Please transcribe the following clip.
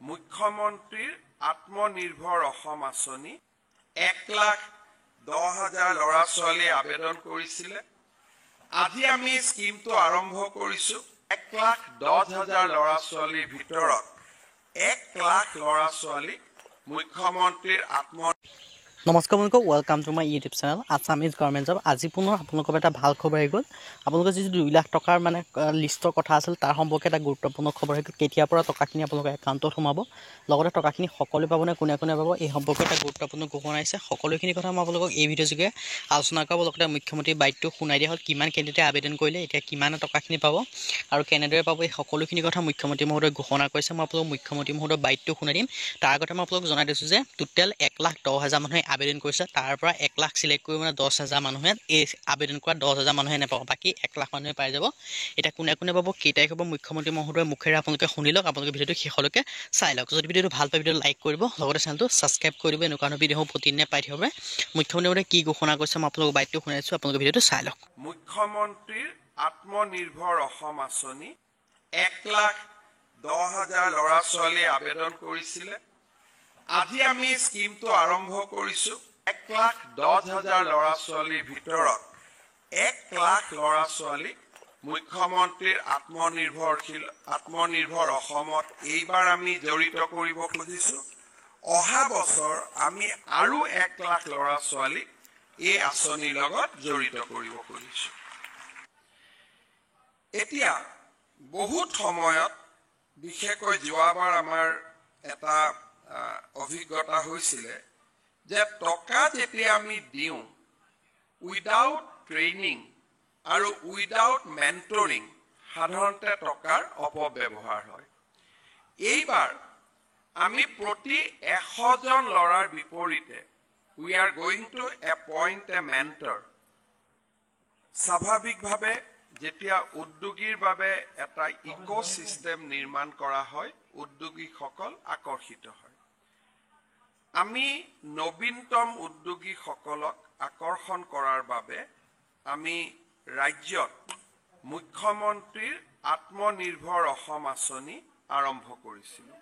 মুখ্যমন্ত্ৰীৰ আত্মনিৰ্ভৰ অসম আঁচনি 1,10,000 ল'ৰা ছোৱালী আবেদন কৰিছিলে। আজি আমি স্কিমটো আৰম্ভ কৰিছো। 1,10,000 ল'ৰা ছোৱালীৰ ভিতৰত 1,00,000 ল'ৰা ছোৱালীক মুখ্যমন্ত্ৰীৰ নমস্কাৰ বন্ধুসকল, welcome to my YouTube channel Assamese government job. আজি পুনৰ আপোনালোকৰ এটা ভাল খবৰ আহি গ'ল। আপোনালোকৰ যিটো 2 লাখ টকাৰ লিষ্টৰ কথা আছিল, তাৰ সম্পৰ্কে এটা গুৰুত্বপূৰ্ণ খবৰ আহি গ'ল। কেতিয়াৰ পৰা টকাখিনি আপোনালোকৰ একাউণ্টত সোমাব, লগতে টকাখিনি সকলোৱে পাবনে, কোনে কোনে পাব, এই সম্পৰ্কে এটা গুৰুত্বপূৰ্ণ ঘোষণা আহিছে। সকলোখিনি কথা মই আপোনালোকক এই ভিডিঅ' যোগে আলোচনা কৰিব। লগতে মুখ্যমন্ত্ৰীৰ বাইটটো শুনাই দিয়া হ'ল, কিমান কেণ্ডিডেটে আবেদন কৰিলে, এতিয়া কিমান টকাখিনি পাব আৰু কেনেদৰে পাব, এই সকলোখিনি কথা মুখ্যমন্ত্ৰী মহোদয়ে ঘোষণা কৰিছে। মই আপোনালোকক মুখ্যমন্ত্ৰী মহোদয়ৰ বাইটটো শুনাই দিম। তাৰ আগতে মই আপোনালোকক জনাই দিছোঁ যে টোটেল 1,10,000 মানুহে আবেদন কৰিছে। তাৰ পৰা 1 লাখ চিলেক্ট কৰি 10,000 মানুহে এই আবেদন কৰা 10,000 মানুহে নাপাব, বাকী 1 লাখ মানুহে পাই যাব। এতিয়া কোনে কোনে পাব, কেই তাৰিখ হ'ব, মুখ্যমন্ত্ৰী মহোদয়ৰ মুখেৰে আপোনালোকে শুনি লওক। আপোনালোকে ভিডিঅ'টো শেষলৈকে চাই লওক। যদি ভিডিঅ'টো ভাল পায়, ভিডিঅ'টো লাইক কৰিব, লগতে চেনেলটো ছাবস্ক্ৰাইব কৰি দিব। এনেকুৱা ধৰণৰ ভিডিঅ'সমূহ প্ৰতিদিনে পাই থাকিব। মুখ্যমন্ত্ৰী মহোদয়ে কি ঘোষণা কৰিছে মই আপোনালোকক বাইটটো শুনাইছোঁ, আপোনালোকে ভিডিঅ'টো চাই লওক। মুখ্যমন্ত্ৰীৰ আত্মনিৰ্ভৰ অসম আঁচনি 1,10,000 ল'ৰা ছোৱালী আবেদন কৰিছিলে। আজি আমি স্কিমটো আৰম্ভ কৰিছো। 1,10,000 ল'ৰা ছোৱালীৰ ভিতৰত 1,00,000 ল'ৰা ছোৱালীক মুখ্যমন্ত্ৰীৰ আত্মনিৰ্ভৰ অসমত এইবাৰ আমি জড়িত কৰিব খুজিছো। অহা বছৰ আমি আৰু 1,00,000 ল'ৰা ছোৱালীক এই আঁচনিৰ লগত জড়িত কৰিব খুজিছো। এতিয়া বহুত সময়ত, বিশেষকৈ যোৱাবাৰ আমাৰ এটা অভিজ্ঞতা হৈছিলে যে টকা যেতিয়া আমি দিওঁ, উইদাউট ট্ৰেইনিং আৰু উইদাউট মেণ্টৰিং সাধাৰণতে টকাৰ অপব্যৱহাৰ হয়। এইবাৰ আমি প্ৰতি 100জন ল'ৰাৰ বিপৰীতে we are going to appoint a mentor. স্বাভাৱিকভাৱে যেতিয়া উদ্যোগীৰ বাবে এটা ইক'চিষ্টেম নিৰ্মাণ কৰা হয়, উদ্যোগীসকল আকৰ্ষিত হয়। আমি নবীনতম উদ্যোগীসকলক আকৰ্ষণ কৰাৰ বাবে আমি ৰাজ্যত মুখ্যমন্ত্ৰীৰ আত্মনিৰ্ভৰ অসম আঁচনি আৰম্ভ কৰিছিলোঁ।